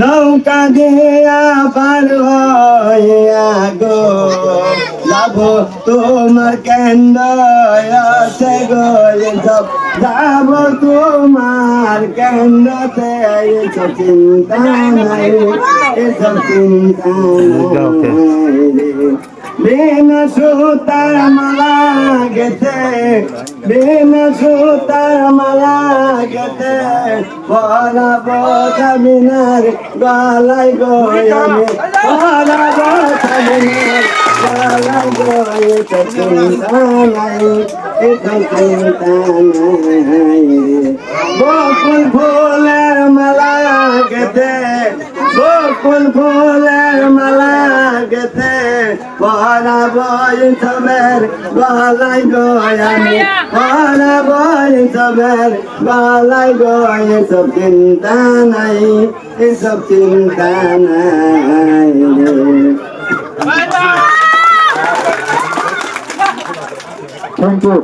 নৌকা দিয়া পার হইয়া গো যাব তোমার কেন্দ্র আছে গো সব যাব তোমার কেন্দ্রতে এসব চিন্তা নাই এসব চিন্তা নাই বিনা সুতার মালা গেছে বিনা সুতার মালা গেছে পরাবো সামিনার গলায় গোয়ামে পরাবো সামিনার গলায় গোয়ে তো চিন্তা নাই এতো চিন্তা নাই বকুল ফুলের মালা গেছে বকুল ফুলের মালা গেছে পরাবো সবের গলায় গোয়ামে পরাবো সবের গলায় গোয়ে সব চিন্তা নাই এসব চিন্তা নাই থ্যাংক ইউ